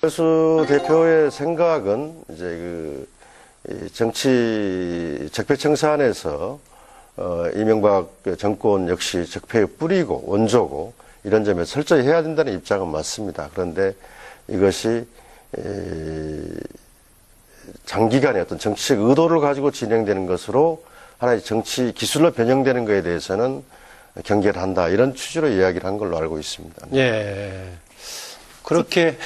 안철수 대표의 생각은 이제 이 정치 적폐청산에서 이명박 정권 역시 적폐의 뿌리고 원조고 이런 점에 철저히 해야 된다는 입장은 맞습니다. 그런데 이것이 장기간의 어떤 정치적 의도를 가지고 진행되는 것으로 하나의 정치 기술로 변형되는 것에 대해서는 경계를 한다. 이런 취지로 이야기를 한 걸로 알고 있습니다. 예. 그렇게,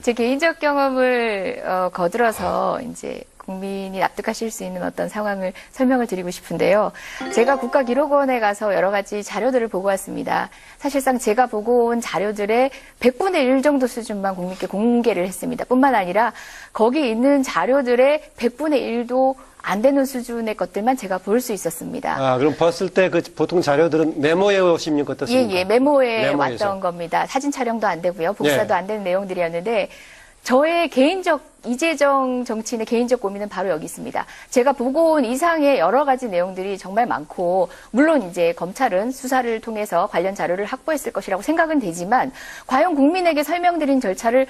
제 개인적 경험을 거들어서 이제 국민이 납득하실 수 있는 어떤 상황을 설명을 드리고 싶은데요. 제가 국가기록원에 가서 여러 가지 자료들을 보고 왔습니다. 사실상 제가 보고 온 자료들의 100분의 1 정도 수준만 국민께 공개를 했습니다. 뿐만 아니라 거기 있는 자료들의 100분의 1도 안 되는 수준의 것들만 제가 볼 수 있었습니다. 아, 그럼 봤을 때 그 보통 자료들은 메모해 오십니까? 어떻습니까? 예, 메모에 메모에서. 왔던 겁니다. 사진 촬영도 안 되고요. 복사도 예. 안 되는 내용들이었는데 저의 개인적 이재정 정치인의 개인적 고민은 바로 여기 있습니다. 제가 보고 온 이상의 여러 가지 내용들이 정말 많고 물론 이제 검찰은 수사를 통해서 관련 자료를 확보했을 것이라고 생각은 되지만 과연 국민에게 설명드린 절차를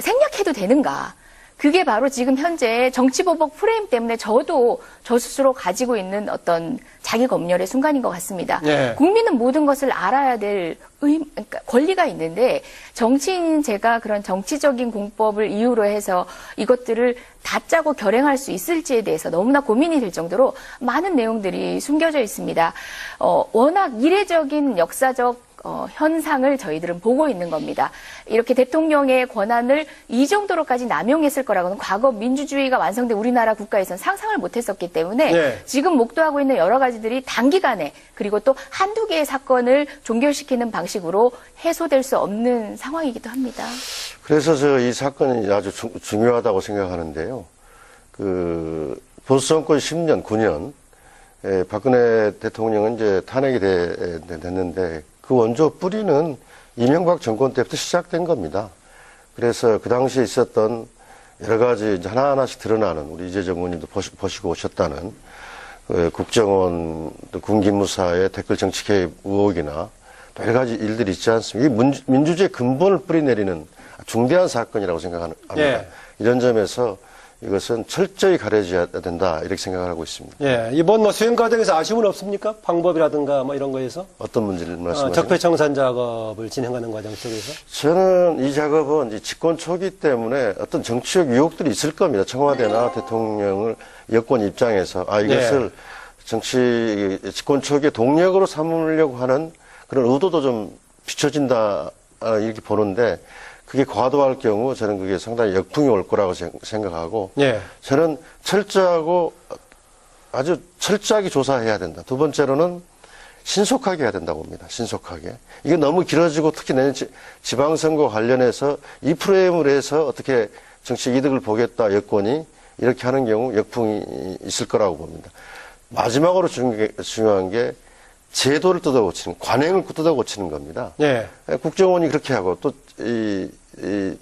생략해도 되는가? 그게 바로 지금 현재 정치보복 프레임 때문에 저도 저 스스로 가지고 있는 어떤 자기 검열의 순간인 것 같습니다. 예. 국민은 모든 것을 알아야 될 그러니까 권리가 있는데 정치인 제가 그런 정치적인 공법을 이유로 해서 이것들을 다 짜고 결행할 수 있을지에 대해서 너무나 고민이 될 정도로 많은 내용들이 숨겨져 있습니다. 워낙 이례적인 역사적 현상을 저희들은 보고 있는 겁니다. 이렇게 대통령의 권한을 이 정도로까지 남용했을 거라고는 과거 민주주의가 완성된 우리나라 국가에서는 상상을 못했었기 때문에 네. 지금 목도하고 있는 여러 가지들이 단기간에 그리고 또 한두 개의 사건을 종결시키는 방식으로 해소될 수 없는 상황이기도 합니다. 그래서 저 이 사건이 아주 중요하다고 생각하는데요. 보수 정권 10년, 9년, 박근혜 대통령은 이제 탄핵이 됐는데 그 원조 뿌리는 이명박 정권 때부터 시작된 겁니다. 그래서 그 당시에 있었던 여러 가지 이제 하나하나씩 드러나는 우리 이재정 의원님도 보시고 오셨다는 국정원, 군기무사의 댓글 정치 개입 의혹이나 여러 가지 일들이 있지 않습니까? 이 민주주의 근본을 뿌리내리는 중대한 사건이라고 생각합니다. 예. 이런 점에서 이것은 철저히 가려져야 된다 이렇게 생각을 하고 있습니다. 예. 이번 수행 과정에서 아쉬움은 없습니까? 방법이라든가 이런 거에서? 어떤 문제를 말씀하시나요? 적폐청산 작업을 진행하는 과정 속에서? 저는 이 작업은 이제 집권 초기 때문에 어떤 정치적 유혹들이 있을 겁니다. 청와대나 대통령을 여권 입장에서 이것을 집권 초기에 동력으로 삼으려고 하는 그런 의도도 좀 비춰진다 이렇게 보는데 그게 과도할 경우 저는 그게 상당히 역풍이 올 거라고 생각하고 예. 저는 아주 철저하게 조사해야 된다. 두 번째로는 신속하게 해야 된다고 봅니다. 신속하게. 이게 너무 길어지고 특히 내년 지방선거 관련해서 이 프레임을 해서 어떻게 정치 이득을 보겠다 여권이 이렇게 하는 경우 역풍이 있을 거라고 봅니다. 마지막으로 중요한 게 제도를 뜯어고치는, 관행을 뜯어고치는 겁니다. 예. 국정원이 그렇게 하고 또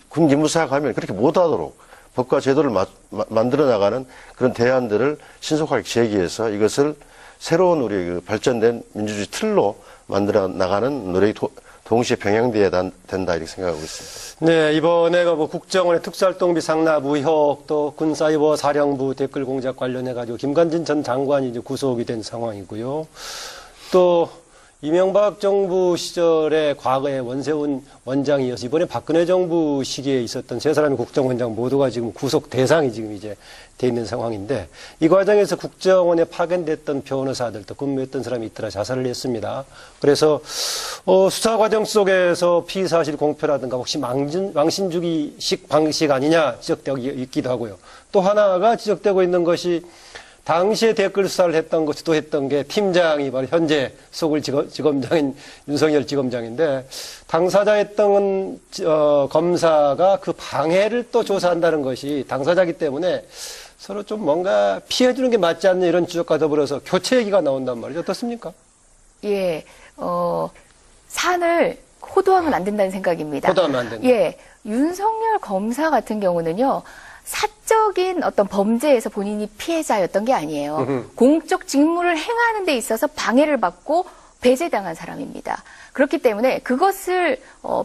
군기무사가 가면 그렇게 못하도록 법과 제도를 만들어 나가는 그런 대안들을 신속하게 제기해서 이것을 새로운 우리 발전된 민주주의 틀로 만들어 나가는 노력이 동시에 병행돼야 된다 이렇게 생각하고 있습니다. 네, 이번에 국정원의 특수활동비 상납 의혹 또 군사이버 사령부 댓글 공작 관련해가지고 김관진 전 장관이 이제 구속이 된 상황이고요. 또 이명박 정부 시절에 과거에 원세훈 원장이어서 이번에 박근혜 정부 시기에 있었던 세 사람의 국정원장 모두가 지금 구속 대상이 지금 이제 돼 있는 상황인데 이 과정에서 국정원에 파견됐던 변호사들 또 근무했던 사람이 있더라 자살을 했습니다. 그래서 수사 과정 속에서 피의 사실 공표라든가 혹시 망신주기식 방식 아니냐 지적되고 있기도 하고요. 또 하나가 지적되고 있는 것이 당시에 댓글 수사를 주도했던 게 팀장이 바로 현재 소굴 지검장인 윤석열 지검장인데 당사자였던 검사가 그 방해를 또 조사한다는 것이 당사자이기 때문에 서로 좀 뭔가 피해주는 게 맞지 않는 이런 지적과 더불어서 교체 얘기가 나온단 말이죠. 어떻습니까? 예, 산을 호도하면 안 된다는 생각입니다. 호도하면 안 된다. 예, 윤석열 검사 같은 경우는요. 사적인 어떤 범죄에서 본인이 피해자였던 게 아니에요. 공적 직무를 행하는 데 있어서 방해를 받고 배제당한 사람입니다. 그렇기 때문에 그것을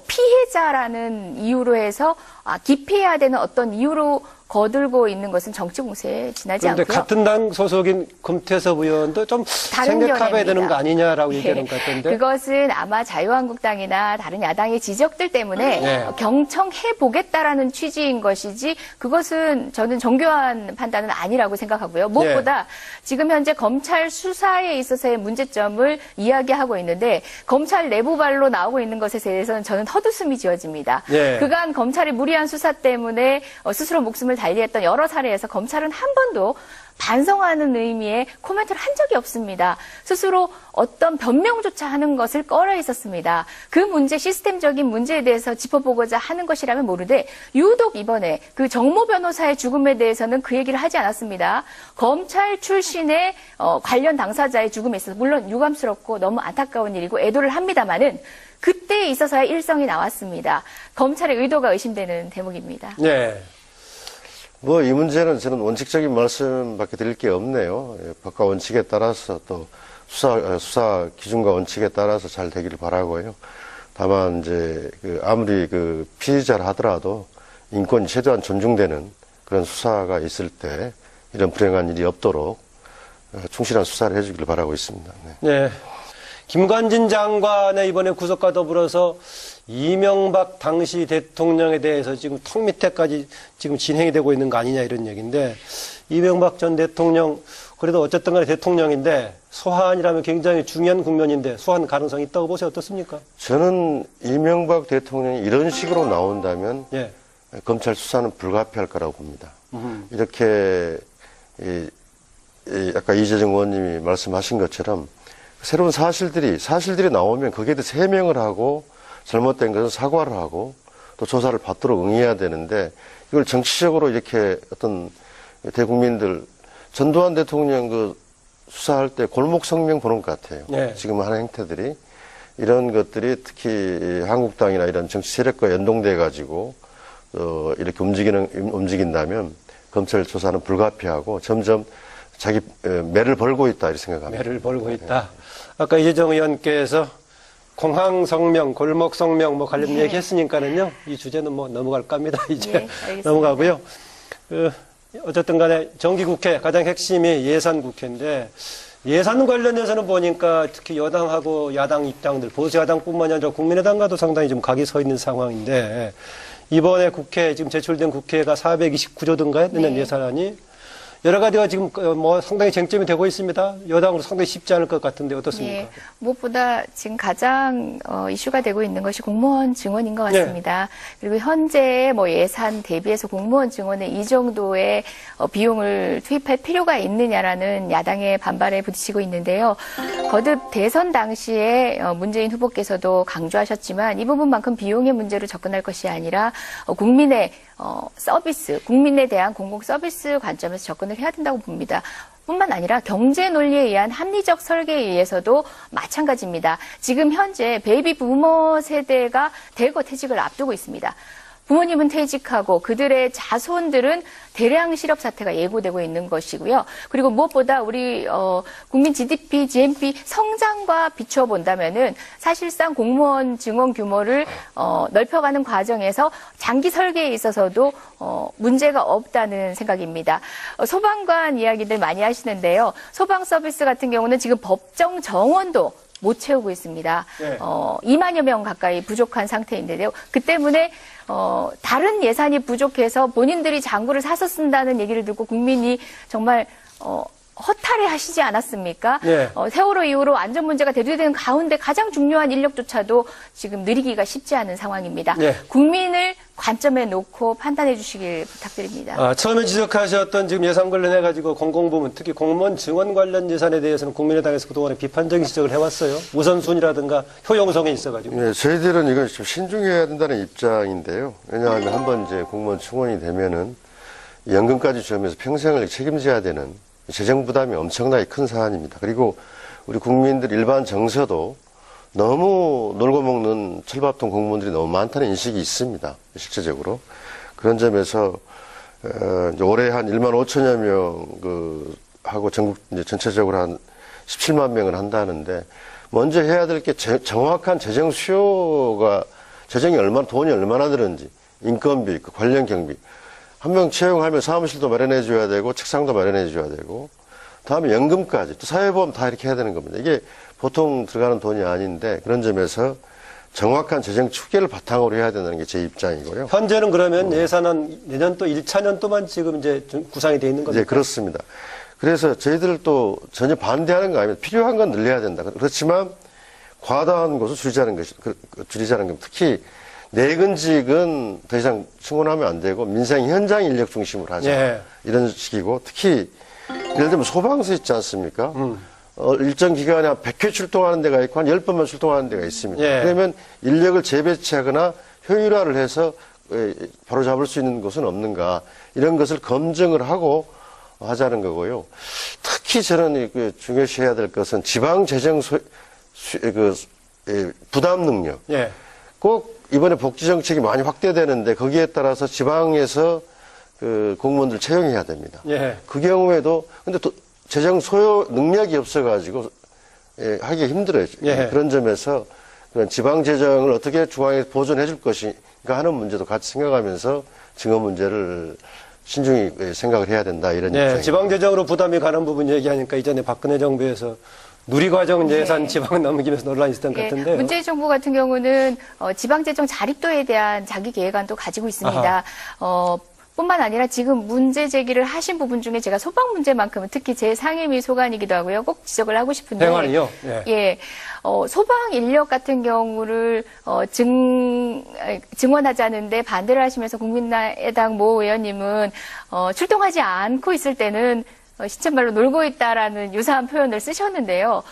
피해자라는 이유로 해서 기피해야 되는 어떤 이유로 거들고 있는 것은 정치 공세에 지나지 그런데 않고요. 같은 당 소속인 금태섭 의원도 좀 다른 생각해봐야 되는 거 견해입니다. 아니냐라고 얘기하는 것 같던데. 그것은 아마 자유한국당이나 다른 야당의 지적들 때문에 네. 경청해 보겠다라는 취지인 것이지 그것은 저는 정교한 판단은 아니라고 생각하고요. 무엇보다 지금 현재 검찰 수사에 있어서의 문제점을 이야기하고 있는데 검찰 내부발로 나오고 있는 것에 대해서는 저는 헛웃음이 지어집니다. 네. 그간 검찰이 무리한 수사 때문에 스스로 목숨을 달리했던 여러 사례에서 검찰은 한 번도 반성하는 의미의 코멘트를 한 적이 없습니다. 스스로 어떤 변명조차 하는 것을 꺼려 있었습니다. 그 문제, 시스템적인 문제에 대해서 짚어보고자 하는 것이라면 모르되 유독 이번에 그 정모 변호사의 죽음에 대해서는 그 얘기를 하지 않았습니다. 검찰 출신의 관련 당사자의 죽음에 있어서 물론 유감스럽고 너무 안타까운 일이고 애도를 합니다마는 그때에 있어서야 일성이 나왔습니다. 검찰의 의도가 의심되는 대목입니다. 네. 뭐 이 문제는 저는 원칙적인 말씀밖에 드릴 게 없네요. 법과 원칙에 따라서 또 수사 기준과 원칙에 따라서 잘 되기를 바라고요. 다만 이제 아무리 피의자라 하더라도 인권이 최대한 존중되는 그런 수사가 있을 때 이런 불행한 일이 없도록 충실한 수사를 해주기를 바라고 있습니다. 네. 네. 김관진 장관의 이번에 구속과 더불어서 이명박 당시 대통령에 대해서 지금 턱 밑에까지 지금 진행이 되고 있는 거 아니냐 이런 얘기인데 이명박 전 대통령 그래도 어쨌든 간에 대통령인데 소환이라면 굉장히 중요한 국면인데 소환 가능성이 있다고 보세요. 어떻습니까? 저는 이명박 대통령이 이런 식으로 나온다면 예. 검찰 수사는 불가피할 거라고 봅니다. 이렇게 아까 이재정 의원님이 말씀하신 것처럼 새로운 사실들이 나오면 거기에 대해서 해명을 하고 잘못된 것은 사과를 하고 또 조사를 받도록 응해야 되는데 이걸 정치적으로 이렇게 어떤 대국민들 전두환 대통령 수사할 때 골목 성명 보는 것 같아요. 네. 지금 하는 행태들이 이런 것들이 특히 한국당이나 이런 정치 세력과 연동돼 가지고 이렇게 움직인다면 검찰 조사는 불가피하고 점점 자기 매를 벌고 있다 이렇게 생각합니다. 매를 벌고 있다. 아까 이재정 의원께서 공항 성명, 골목 성명 뭐 관련 네. 얘기했으니까는요. 이 주제는 뭐 넘어갈까 합니다. 이제 네, 알겠습니다. 넘어가고요. 어쨌든 간에 정기국회 가장 핵심이 예산국회인데 예산 관련해서는 보니까 특히 여당하고 야당 입장들 보수 야당뿐만이 아니라 국민의당과도 상당히 좀 각이 서 있는 상황인데 이번에 국회 지금 제출된 국회가 429조든가요? 내년 네. 예산안이 여러 가지가 지금 뭐 상당히 쟁점이 되고 있습니다. 여당으로 상당히 쉽지 않을 것 같은데 어떻습니까? 예, 무엇보다 지금 가장 이슈가 되고 있는 것이 공무원 증원인 것 같습니다. 그리고 현재 뭐 예산 대비해서 공무원 증원에 이 정도의 비용을 투입할 필요가 있느냐라는 야당의 반발에 부딪히고 있는데요. 거듭 대선 당시에 문재인 후보께서도 강조하셨지만 이 부분만큼 비용의 문제로 접근할 것이 아니라 국민의 서비스, 국민에 대한 공공 서비스 관점에서 접근을 해야 된다고 봅니다. 뿐만 아니라 경제 논리에 의한 합리적 설계에 의해서도 마찬가지입니다. 지금 현재 베이비 부머 세대가 대거 퇴직을 앞두고 있습니다. 부모님은 퇴직하고 그들의 자손들은 대량 실업 사태가 예고되고 있는 것이고요. 그리고 무엇보다 우리 국민 GDP, GNP 성장과 비춰본다면은 사실상 공무원 증원 규모를 넓혀가는 과정에서 장기 설계에 있어서도 문제가 없다는 생각입니다. 소방관 이야기들 많이 하시는데요. 소방 서비스 같은 경우는 지금 법정 정원도 못 채우고 있습니다. 네. 2만여 명 가까이 부족한 상태인데요. 그 때문에 다른 예산이 부족해서 본인들이 장구를 사서 쓴다는 얘기를 듣고 국민이 정말 허탈해 하시지 않았습니까? 네. 세월호 이후로 안전 문제가 대두되는 가운데 가장 중요한 인력조차도 지금 누리기가 쉽지 않은 상황입니다. 네. 국민을 관점에 놓고 판단해 주시길 부탁드립니다. 처음에 지적하셨던 지금 예산 관련해가지고 공공부문, 특히 공무원 증원 관련 예산에 대해서는 국민의당에서 그동안에 비판적인 지적을 해왔어요. 우선순위라든가 효용성에 있어가지고. 네, 저희들은 이건 좀 신중해야 된다는 입장인데요. 왜냐하면 한번 이제 공무원 증원이 되면은 연금까지 주면서 평생을 책임져야 되는 재정 부담이 엄청나게 큰 사안입니다. 그리고 우리 국민들 일반 정서도 너무 놀고 먹는 철밥통 공무원들이 너무 많다는 인식이 있습니다. 실제적으로. 그런 점에서 이제 올해 한 1만 5천여 명 하고 전국 이제 전체적으로 한 17만 명을 한다는데 먼저 해야 될 게 정확한 재정 수요가 돈이 얼마나 드는지, 인건비, 그 관련 경비. 한 명 채용하면 사무실도 마련해 줘야 되고, 책상도 마련해 줘야 되고, 다음에 연금까지, 또 사회보험 다 이렇게 해야 되는 겁니다. 이게 보통 들어가는 돈이 아닌데, 그런 점에서 정확한 재정 추계를 바탕으로 해야 된다는 게 제 입장이고요. 현재는 그러면 예산은 내년도 1차년도만 지금 이제 좀 구상이 돼 있는 겁니까? 네, 그렇습니다. 그래서 저희들도 전혀 반대하는 거 아니면 필요한 건 늘려야 된다. 그렇지만 과다한 것을 줄이자는 겁니다. 특히 내근직은 더 이상 승원하면 안 되고 민생 현장 인력 중심으로 하자. 예. 이런 식이고 특히 예를 들면 소방서 있지 않습니까? 일정 기간에 한 100회 출동하는 데가 있고 한 10번만 출동하는 데가 있습니다. 예. 그러면 인력을 재배치하거나 효율화를 해서 바로 잡을 수 있는 곳은 없는가 이런 것을 검증을 하고 하자는 거고요. 특히 저는 중요시해야 될 것은 지방 재정 부담 능력. 예. 꼭 이번에 복지 정책이 많이 확대되는데 거기에 따라서 지방에서 그 공무원들 채용해야 됩니다. 예. 그 경우에도 근데 또 재정 소요 능력이 없어가지고 하기가 힘들어요. 예. 그런 점에서 그런 지방 재정을 어떻게 중앙에서 보존해 줄 것인가 하는 문제도 같이 생각하면서 증여 문제를 신중히 생각을 해야 된다 이런 네, 입장입니다. 지방재정으로 부담이 가는 부분 얘기하니까 이전에 박근혜 정부에서 누리과정 예산 네. 지방 넘기면서 논란이 있었던 것 예, 같은데요. 문재인 정부 같은 경우는 지방재정 자립도에 대한 자기 계획안도 가지고 있습니다. 뿐만 아니라 지금 문제 제기를 하신 부분 중에 제가 소방 문제만큼은 특히 제 상임위 소관이기도 하고요. 꼭 지적을 하고 싶은데. 행안이요? 예. 예. 소방 인력 같은 경우를 증원하자는데 반대를 하시면서 국민의당 모 의원님은 출동하지 않고 있을 때는 시쳇말로 놀고 있다라는 유사한 표현을 쓰셨는데요.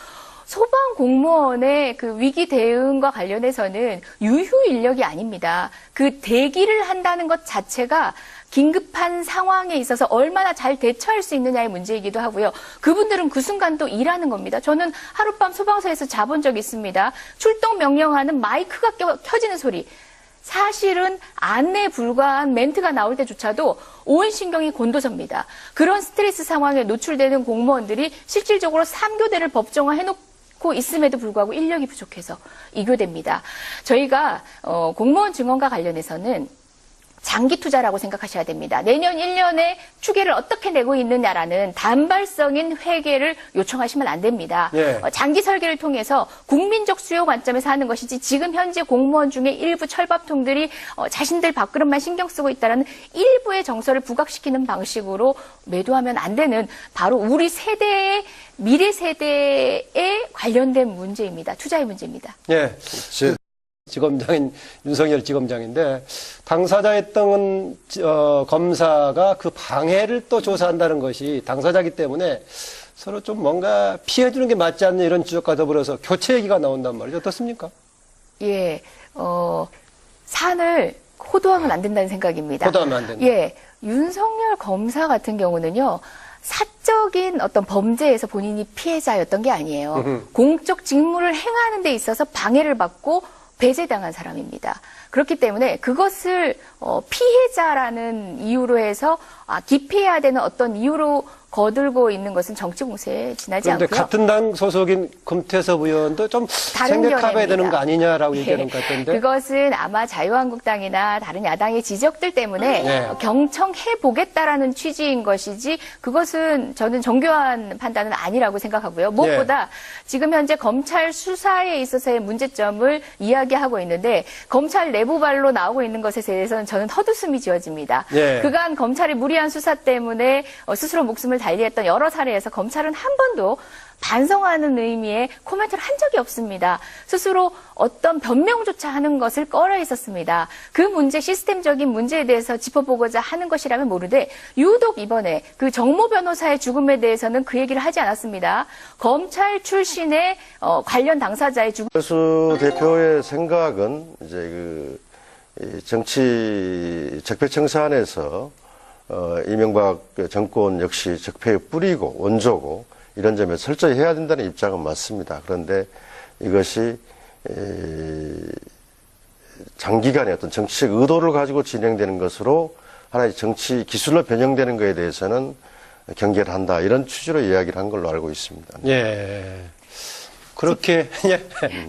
소방 공무원의 그 위기 대응과 관련해서는 유휴 인력이 아닙니다. 그 대기를 한다는 것 자체가 긴급한 상황에 있어서 얼마나 잘 대처할 수 있느냐의 문제이기도 하고요. 그분들은 그 순간 또 일하는 겁니다. 저는 하룻밤 소방서에서 자본 적이 있습니다. 출동 명령하는 마이크가 켜지는 소리. 사실은 안내에 불과한 멘트가 나올 때조차도 온 신경이 곤두섭니다. 그런 스트레스 상황에 노출되는 공무원들이 실질적으로 3교대를 법정화해놓고 있음에도 불구하고 인력이 부족해서 2교대입니다. 저희가 공무원 증원과 관련해서는 장기 투자라고 생각하셔야 됩니다. 내년 1년에 추계를 어떻게 내고 있느냐라는 단발성인 회계를 요청하시면 안 됩니다. 예. 장기 설계를 통해서 국민적 수요 관점에서 하는 것이지 지금 현재 공무원 중에 일부 철밥통들이 자신들 밥그릇만 신경 쓰고 있다는 일부의 정서를 부각시키는 방식으로 매도하면 안 되는 바로 우리 세대의 미래 세대에 관련된 문제입니다. 투자의 문제입니다. 예. 지검장인 윤석열 지검장인데 당사자였던 검사가 그 방해를 또 조사한다는 것이 당사자이기 때문에 서로 좀 뭔가 피해주는 게 맞지 않는 이런 지적과 더불어서 교체 얘기가 나온단 말이죠. 어떻습니까? 예, 산을 호도하면 안 된다는 생각입니다. 호도하면 안 된다. 예, 윤석열 검사 같은 경우는요. 사적인 어떤 범죄에서 본인이 피해자였던 게 아니에요. 공적 직무를 행하는 데 있어서 방해를 받고 배제당한 사람입니다. 그렇기 때문에 그것을 피해자라는 이유로 해서 기피해야 되는 어떤 이유로 거들고 있는 것은 정치 공세에 지나지 그런데 않고요. 같은 당 소속인 금태섭 의원도 좀 다른 생각해봐야 견해입니다. 되는 거 아니냐라고 예, 얘기하는 것 같던데. 그것은 아마 자유한국당이나 다른 야당의 지적들 때문에 네. 경청해 보겠다라는 취지인 것이지 그것은 저는 정교한 판단은 아니라고 생각하고요. 무엇보다 지금 현재 검찰 수사에 있어서의 문제점을 이야기하고 있는데 검찰 내부발로 나오고 있는 것에 대해서는 저는 헛웃음이 지어집니다. 네. 그간 검찰의 무리한 수사 때문에 스스로 목숨을 달리했던 여러 사례에서 검찰은 한 번도 반성하는 의미의 코멘트를 한 적이 없습니다. 스스로 어떤 변명조차 하는 것을 꺼려 있었습니다. 그 문제, 시스템적인 문제에 대해서 짚어보고자 하는 것이라면 모르되 유독 이번에 그 정모 변호사의 죽음에 대해서는 그 얘기를 하지 않았습니다. 검찰 출신의 관련 당사자의 죽음. 안철수 대표의 생각은 이제 정치 적폐청산에서 이명박 정권 역시 적폐의 뿌리고 원조고 이런 점에 철저히 해야 된다는 입장은 맞습니다. 그런데 이것이 장기간의 어떤 정치적 의도를 가지고 진행되는 것으로 하나의 정치 기술로 변형되는 것에 대해서는 경계를 한다. 이런 취지로 이야기를 한 걸로 알고 있습니다. 예. 그렇게 예.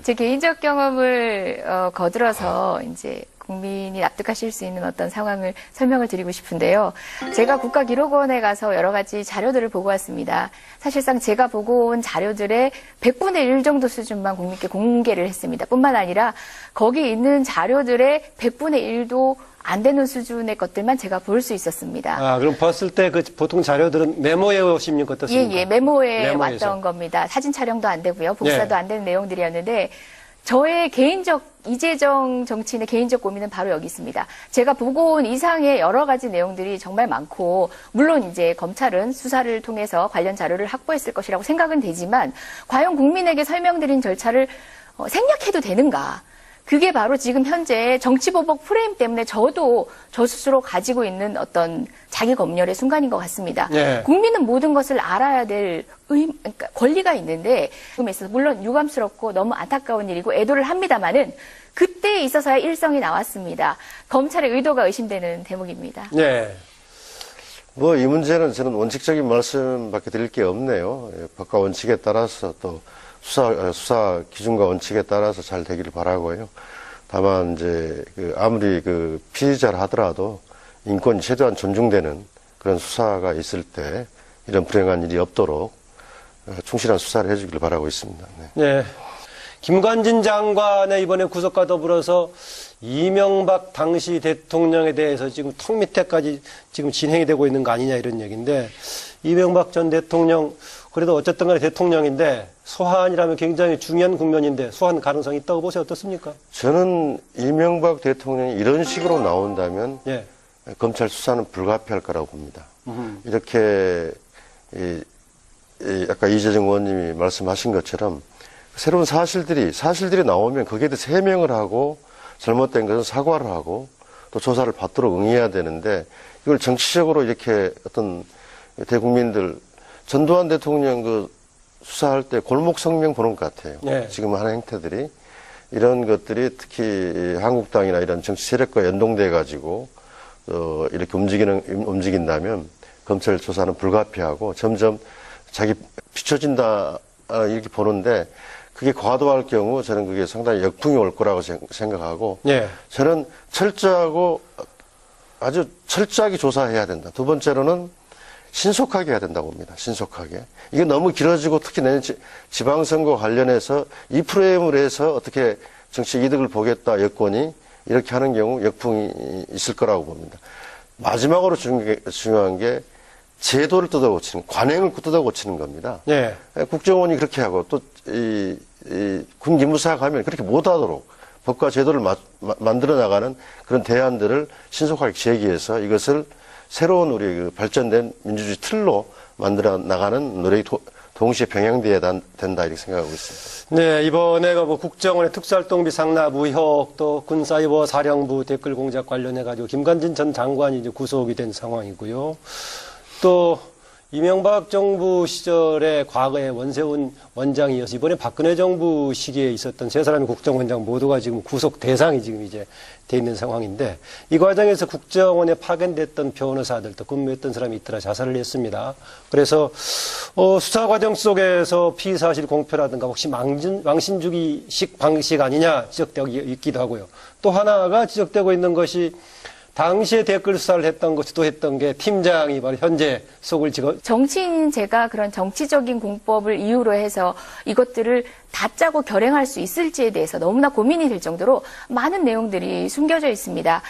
제 개인적 경험을 거들어서 이제 국민이 납득하실 수 있는 어떤 상황을 설명을 드리고 싶은데요. 제가 국가기록원에 가서 여러 가지 자료들을 보고 왔습니다. 사실상 제가 보고 온 자료들의 100분의 1 정도 수준만 국민께 공개를 했습니다. 뿐만 아니라 거기 있는 자료들의 100분의 1도 안 되는 수준의 것들만 제가 볼 수 있었습니다. 아, 그럼 봤을 때 그 보통 자료들은 메모해 오십니까? 어떻습니까? 예, 메모에 메모에서. 왔던 겁니다. 사진 촬영도 안 되고요. 복사도 예. 안 되는 내용들이었는데 저의 개인적 이재정 정치인의 개인적 고민은 바로 여기 있습니다. 제가 보고 온 이상의 여러 가지 내용들이 정말 많고 물론 이제 검찰은 수사를 통해서 관련 자료를 확보했을 것이라고 생각은 되지만 과연 국민에게 설명드린 절차를 생략해도 되는가? 그게 바로 지금 현재 정치보복 프레임 때문에 저도 저 스스로 가지고 있는 어떤 자기 검열의 순간인 것 같습니다. 예. 국민은 모든 것을 알아야 될 그러니까 권리가 있는데 지금에 있어서 물론 유감스럽고 너무 안타까운 일이고 애도를 합니다마는 그때에 있어서야 일성이 나왔습니다. 검찰의 의도가 의심되는 대목입니다. 예. 뭐 이 문제는 저는 원칙적인 말씀밖에 드릴 게 없네요. 예, 법과 원칙에 따라서 또 수사 기준과 원칙에 따라서 잘 되기를 바라고요. 다만 이제 아무리 피의자라 하더라도 인권이 최대한 존중되는 그런 수사가 있을 때 이런 불행한 일이 없도록 충실한 수사를 해주기를 바라고 있습니다. 네. 예. 김관진 장관의 이번에 구속과 더불어서 이명박 당시 대통령에 대해서 지금 턱 밑에까지 지금 진행이 되고 있는 거 아니냐 이런 얘기인데 이명박 전 대통령 그래도 어쨌든 간에 대통령인데 소환이라면 굉장히 중요한 국면인데 소환 가능성이 있다고 보세요. 어떻습니까? 저는 이명박 대통령이 이런 식으로 나온다면 예. 검찰 수사는 불가피할 거라고 봅니다. 이렇게 아까 이재정 의원님이 말씀하신 것처럼 새로운 사실들이 나오면 거기에 대해서 해명을 하고 잘못된 것은 사과를 하고 또 조사를 받도록 응해야 되는데 이걸 정치적으로 이렇게 어떤 대국민들 전두환 대통령 수사할 때 골목 성명 보는 것 같아요. 네. 지금 하는 행태들이 이런 것들이 특히 한국당이나 이런 정치 세력과 연동돼 가지고 이렇게 움직인다면 검찰 조사는 불가피하고 점점 자기 비춰진다 이렇게 보는데 그게 과도할 경우 저는 그게 상당히 역풍이 올 거라고 생각하고 예. 저는 아주 철저하게 조사해야 된다. 두 번째로는 신속하게 해야 된다고 봅니다. 신속하게. 이게 너무 길어지고 특히 내년 지방선거 관련해서 이 프레임을 해서 어떻게 정치 이득을 보겠다 여권이 이렇게 하는 경우 역풍이 있을 거라고 봅니다. 마지막으로 중요한 게 제도를 뜯어고치는, 관행을 뜯어고치는 겁니다. 예. 국정원이 그렇게 하고 또 군 기무사가 가면 그렇게 못하도록 법과 제도를 만들어 나가는 그런 대안들을 신속하게 제기해서 이것을 새로운 우리 발전된 민주주의 틀로 만들어 나가는 노력이 동시에 병행돼야 된다 이렇게 생각하고 있습니다. 네, 이번에 국정원의 특수활동비 상납 의혹 또 군사이버 사령부 댓글 공작 관련해 가지고 김관진 전 장관이 이제 구속이 된 상황이고요. 또 이명박 정부 시절에 과거에 원세훈 원장이어서 이번에 박근혜 정부 시기에 있었던 세 사람의 국정원장 모두가 지금 구속 대상이 지금 이제 돼 있는 상황인데 이 과정에서 국정원에 파견됐던 변호사들 또 근무했던 사람이 있더라 자살을 했습니다. 그래서 수사 과정 속에서 피의 사실 공표라든가 혹시 망신주기식 방식 아니냐 지적되고 있기도 하고요. 또 하나가 지적되고 있는 것이 당시에 댓글 수사를 했던 것, 주도했던 게 팀장이 바로 현재 속을 정치인 제가 그런 정치적인 공법을 이유로 해서 이것들을 다 짜고 결행할 수 있을지에 대해서 너무나 고민이 될 정도로 많은 내용들이 숨겨져 있습니다.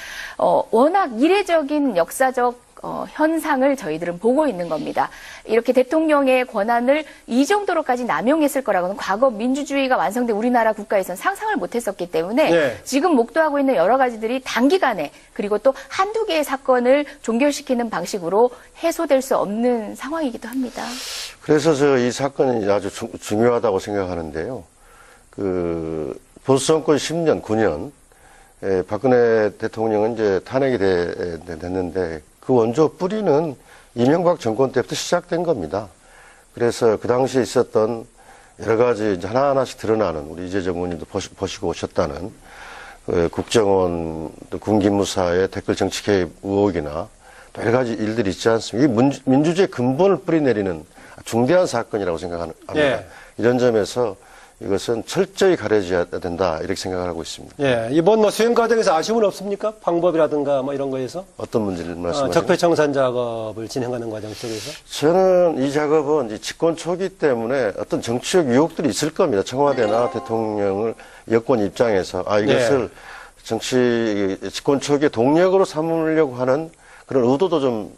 워낙 이례적인 역사적 현상을 저희들은 보고 있는 겁니다. 이렇게 대통령의 권한을 이 정도로까지 남용했을 거라고는 과거 민주주의가 완성된 우리나라 국가에서는 상상을 못했었기 때문에 네. 지금 목도하고 있는 여러 가지들이 단기간에 그리고 또 한두 개의 사건을 종결시키는 방식으로 해소될 수 없는 상황이기도 합니다. 그래서 이 사건이 아주 중요하다고 생각하는데요. 보수 정권 10년, 9년, 박근혜 대통령은 이제 탄핵이 됐는데 그 원조 뿌리는 이명박 정권 때부터 시작된 겁니다. 그래서 그 당시에 있었던 여러 가지 이제 하나하나씩 드러나는 우리 이재정 의원님도 보시고 오셨다는 국정원 또 군기무사의 댓글 정치 개입 의혹이나 또 여러 가지 일들이 있지 않습니까? 이게 민주주의 근본을 뿌리내리는 중대한 사건이라고 생각합니다. 예. 이런 점에서 이것은 철저히 가려져야 된다 이렇게 생각을 하고 있습니다. 예, 이번 뭐 수행 과정에서 아쉬움은 없습니까? 방법이라든가 뭐 이런 거에서 어떤 문제를 말씀하시죠? 적폐청산 작업을 진행하는 과정 속에서. 저는 이 작업은 이제 집권 초기 때문에 어떤 정치적 유혹들이 있을 겁니다. 청와대나 대통령을 여권 입장에서 이것을 정치 집권 초기에 동력으로 삼으려고 하는 그런 의도도 좀